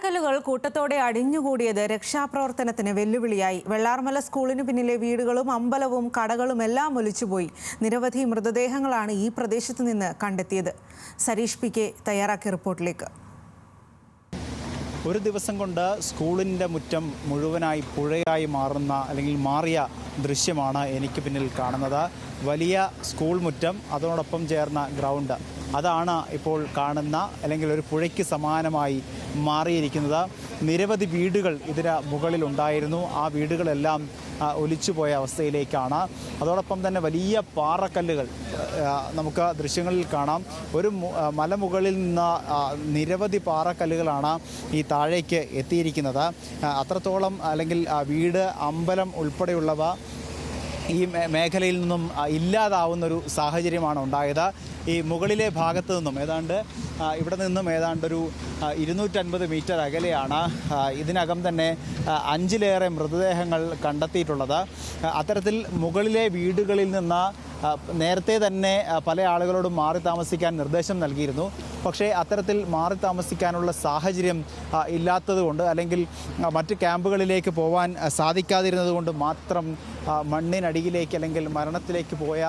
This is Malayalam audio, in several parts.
പാറക്കല്ലുകൾ കൂട്ടത്തോടെ അടിഞ്ഞുകൂടിയത് രക്ഷാപ്രവർത്തനത്തിന് വെല്ലുവിളിയായി. വെള്ളാർമല സ്കൂളിന് പിന്നിലെ വീടുകളും അമ്പലവും കടകളും എല്ലാം ഒലിച്ചുപോയി. നിരവധി മൃതദേഹങ്ങളാണ് ഈ പ്രദേശത്ത് നിന്ന് കണ്ടെത്തിയത്. സരീഷ് പി കെ തയ്യാറാക്കിയ റിപ്പോർട്ടിലേക്ക്. ഒരു ദിവസം കൊണ്ട് സ്കൂളിൻ്റെ മുറ്റം മുഴുവനായി പുഴയായി മാറിയ ദൃശ്യമാണ് എനിക്ക് പിന്നിൽ കാണുന്നത്. വലിയ സ്കൂൾ മുറ്റം, അതോടൊപ്പം ചേർന്ന ഗ്രൗണ്ട്, അതാണ് ഇപ്പോൾ കാണുന്ന അല്ലെങ്കിൽ ഒരു പുഴയ്ക്ക് സമാനമായി മാറിയിരിക്കുന്നത്. നിരവധി വീടുകൾ ഇതിന് മുകളിലുണ്ടായിരുന്നു. ആ വീടുകളെല്ലാം ഒലിച്ചുപോയ അവസ്ഥയിലേക്കാണ്. അതോടൊപ്പം തന്നെ വലിയ പാറക്കല്ലുകൾ നമുക്ക് ദൃശ്യങ്ങളിൽ കാണാം. ഒരു മലമുകളിൽ നിന്ന് നിരവധി പാറക്കല്ലുകളാണ് ഈ താഴേക്ക് എത്തിയിരിക്കുന്നത്. അത്രത്തോളം അല്ലെങ്കിൽ വീട്, അമ്പലം ഉൾപ്പെടെയുള്ളവ ഈ മേഖലയിൽ നിന്നും ഇല്ലാതാവുന്നൊരു സാഹചര്യമാണ് ഉണ്ടായത്. ഈ മുകളിലെ ഭാഗത്തു നിന്നും ഇവിടെ നിന്നും ഏതാണ്ടൊരു 250 മീറ്റർ അകലെയാണ് ഇതിനകം തന്നെ 5-ലേറെ മൃതദേഹങ്ങൾ കണ്ടെത്തിയിട്ടുള്ളത്. അത്തരത്തിൽ മുകളിലെ വീടുകളിൽ നിന്ന് നേരത്തെ തന്നെ പല ആളുകളോടും മാറി താമസിക്കാൻ നിർദ്ദേശം നൽകിയിരുന്നു. പക്ഷേ അത്തരത്തിൽ മാറി താമസിക്കാനുള്ള സാഹചര്യം ഇല്ലാത്തതുകൊണ്ട്, അല്ലെങ്കിൽ മറ്റ് ക്യാമ്പുകളിലേക്ക് പോകാൻ സാധിക്കാതിരുന്നത് കൊണ്ട് മാത്രം മണ്ണിനടിയിലേക്ക് അല്ലെങ്കിൽ മരണത്തിലേക്ക് പോയ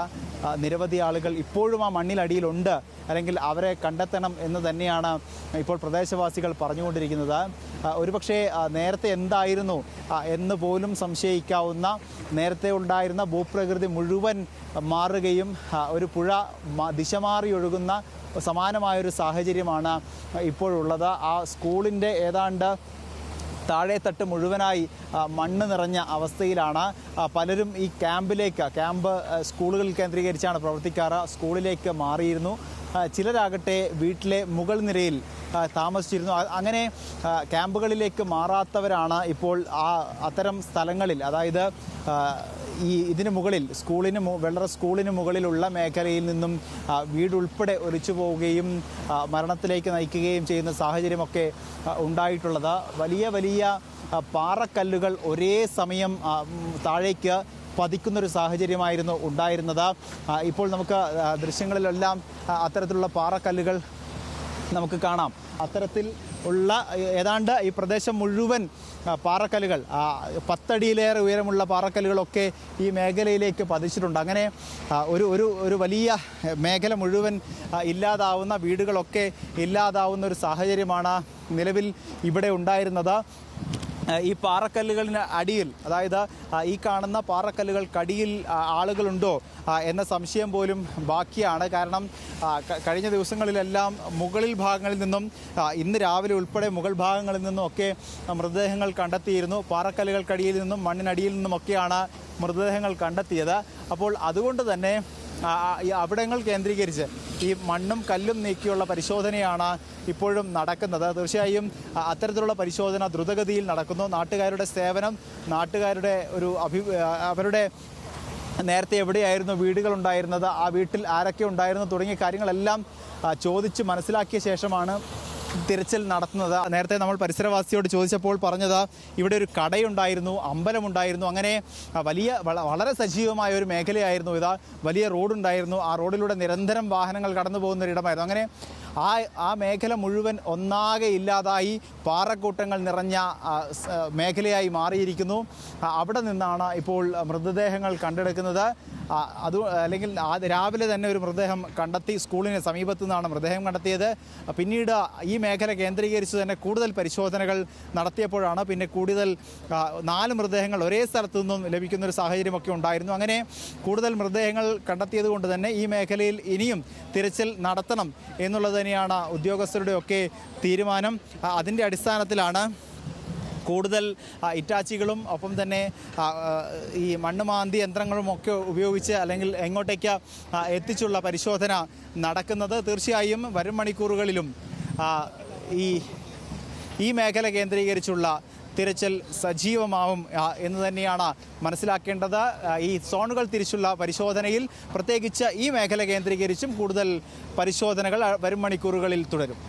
നിരവധി ആളുകൾ ഇപ്പോഴും ആ മണ്ണിലടിയിലുണ്ട്. അല്ലെങ്കിൽ അവരെ കണ്ടെത്തണം എന്ന് തന്നെയാണ് ഇപ്പോൾ പ്രദേശവാസികൾ പറഞ്ഞുകൊണ്ടിരിക്കുന്നത്. ഒരുപക്ഷെ നേരത്തെ എന്തായിരുന്നു എന്ന് പോലും സംശയിക്കാവുന്ന, നേരത്തെ ഉണ്ടായിരുന്ന ഭൂപ്രകൃതി മുഴുവൻ മാറുകയും ഒരു പുഴ ദിശ മാറി ഒഴുകുന്ന സമാനമായൊരു സാഹചര്യമാണ് ഇപ്പോഴുള്ളത്. ആ സ്കൂളിൻ്റെ ഏതാണ്ട് താഴെത്തട്ട് മുഴുവനായി മണ്ണ് നിറഞ്ഞ അവസ്ഥയിലാണ്. പലരും ഈ ക്യാമ്പ് സ്കൂളുകൾ കേന്ദ്രീകരിച്ചാണ് പ്രവർത്തിക്കാറ്. സ്കൂളിലേക്ക് മാറിയിരുന്നു. ചിലരാകട്ടെ വീട്ടിലെ മുകൾ നിരയിൽ താമസിച്ചിരുന്നു. അങ്ങനെ ക്യാമ്പുകളിലേക്ക് മാറാത്തവരാണ് ഇപ്പോൾ അത്തരം സ്ഥലങ്ങളിൽ, അതായത് ഇതിന് മുകളിൽ വെള്ളറ സ്കൂളിന് മുകളിലുള്ള മേഖലയിൽ നിന്നും വീടുൾപ്പെടെ ഒലിച്ചു പോവുകയും മരണത്തിലേക്ക് നയിക്കുകയും ചെയ്യുന്ന സാഹചര്യമൊക്കെ ഉണ്ടായിട്ടുള്ളത്. വലിയ പാറക്കല്ലുകൾ ഒരേ സമയം താഴേക്ക് പതിക്കുന്നൊരു സാഹചര്യമായിരുന്നു ഉണ്ടായിരുന്നത്. ഇപ്പോൾ നമുക്ക് ദൃശ്യങ്ങളിലെല്ലാം അത്തരത്തിലുള്ള പാറക്കല്ലുകൾ നമുക്ക് കാണാം. അത്തരത്തിൽ ഉള്ള ഏതാണ്ട് ഈ പ്രദേശം മുഴുവൻ പാറക്കല്ലുകൾ, 10 അടിയിലേറെ ഉയരമുള്ള പാറക്കല്ലുകളൊക്കെ ഈ മേഖലയിലേക്ക് പതിച്ചിട്ടുണ്ട്. അങ്ങനെ ഒരു വലിയ മേഖല മുഴുവൻ ഇല്ലാതാവുന്ന, വീടുകളൊക്കെ ഇല്ലാതാവുന്ന ഒരു സാഹചര്യമാണ് നിലവിൽ ഇവിടെ ഉണ്ടായിരുന്നത്. ഈ പാറക്കല്ലുകളിന് അടിയിൽ, അതായത് ഈ കാണുന്ന പാറക്കല്ലുകൾക്കടിയിൽ ആളുകളുണ്ടോ എന്ന സംശയം പോലും ബാക്കിയാണ്. കാരണം കഴിഞ്ഞ ദിവസങ്ങളിലെല്ലാം മുകളിൽ ഭാഗങ്ങളിൽ നിന്നും, ഇന്ന് രാവിലെ ഉൾപ്പെടെ മുകൾ ഭാഗങ്ങളിൽ നിന്നും ഒക്കെ മൃതദേഹങ്ങൾ കണ്ടെത്തിയിരുന്നു. പാറക്കല്ലുകൾക്കടിയിൽ നിന്നും മണ്ണിനടിയിൽ നിന്നുമൊക്കെയാണ് മൃതദേഹങ്ങൾ കണ്ടെത്തിയത്. അപ്പോൾ അതുകൊണ്ട് തന്നെ അവിടങ്ങൾ കേന്ദ്രീകരിച്ച് ഈ മണ്ണും കല്ലും നീക്കിയുള്ള പരിശോധനയാണ് ഇപ്പോഴും നടക്കുന്നത്. തീർച്ചയായും അത്തരത്തിലുള്ള പരിശോധന ദ്രുതഗതിയിൽ നടക്കുന്നു. നാട്ടുകാരുടെ സേവനം, നാട്ടുകാരുടെ അവരുടെ നേരത്തെ എവിടെയായിരുന്നു വീടുകളുണ്ടായിരുന്നത്, ആ വീട്ടിൽ ആരൊക്കെ ഉണ്ടായിരുന്നു തുടങ്ങിയ കാര്യങ്ങളെല്ലാം ചോദിച്ച് മനസ്സിലാക്കിയ ശേഷമാണ് തിരച്ചിൽ നടത്തുന്നത്. നേരത്തെ നമ്മൾ പരിസരവാസിയോട് ചോദിച്ചപ്പോൾ പറഞ്ഞത് ഇവിടെ ഒരു കടയുണ്ടായിരുന്നു, അമ്പലമുണ്ടായിരുന്നു, അങ്ങനെ വളരെ സജീവമായ ഒരു മേഖലയായിരുന്നു ഇത്. വലിയ റോഡുണ്ടായിരുന്നു, ആ റോഡിലൂടെ നിരന്തരം വാഹനങ്ങൾ കടന്നു പോകുന്നൊരിടമായിരുന്നു. അങ്ങനെ ആ മേഖല മുഴുവൻ ഒന്നാകെ ഇല്ലാതായി പാറക്കൂട്ടങ്ങൾ നിറഞ്ഞ മേഖലയായി മാറിയിരിക്കുന്നു. അവിടെ നിന്നാണ് ഇപ്പോൾ മൃതദേഹങ്ങൾ കണ്ടെടുക്കുന്നത്. അല്ലെങ്കിൽ രാവിലെ തന്നെ ഒരു മൃതദേഹം കണ്ടെത്തി. സ്കൂളിന് സമീപത്തു നിന്നാണ് മൃതദേഹം കണ്ടെത്തിയത്. പിന്നീട് ഈ മേഖല കേന്ദ്രീകരിച്ച് തന്നെ കൂടുതൽ പരിശോധനകൾ നടത്തിയപ്പോഴാണ് പിന്നെ കൂടുതൽ 4 മൃതദേഹങ്ങൾ ഒരേ സ്ഥലത്തു നിന്നും ലഭിക്കുന്നൊരു സാഹചര്യമൊക്കെ ഉണ്ടായിരുന്നു. അങ്ങനെ കൂടുതൽ മൃതദേഹങ്ങൾ കണ്ടെത്തിയത് കൊണ്ട് തന്നെ ഈ മേഖലയിൽ ഇനിയും തിരച്ചിൽ നടത്തണം എന്നുള്ളത് തന്നെയാണ് ഉദ്യോഗസ്ഥരുടെയൊക്കെ തീരുമാനം. അതിൻ്റെ അടിസ്ഥാനത്തിലാണ് കൂടുതൽ ഇറ്റാച്ചികളും ഒപ്പം തന്നെ ഈ മണ്ണുമാന്തി യന്ത്രങ്ങളും ഒക്കെ ഉപയോഗിച്ച് അല്ലെങ്കിൽ എങ്ങോട്ടേക്ക് എത്തിച്ചുള്ള പരിശോധന നടക്കുന്നത്. തീർച്ചയായും വരും മണിക്കൂറുകളിലും ഈ മേഖല കേന്ദ്രീകരിച്ചുള്ള തിരച്ചിൽ സജീവമാവും എന്ന് തന്നെയാണ് മനസ്സിലാക്കേണ്ടത്. ഈ സോണുകൾ തിരിച്ചുള്ള പരിശോധനയിൽ പ്രത്യേകിച്ച് ഈ മേഖല കേന്ദ്രീകരിച്ചും കൂടുതൽ പരിശോധനകൾ വരും മണിക്കൂറുകളിൽ തുടരും.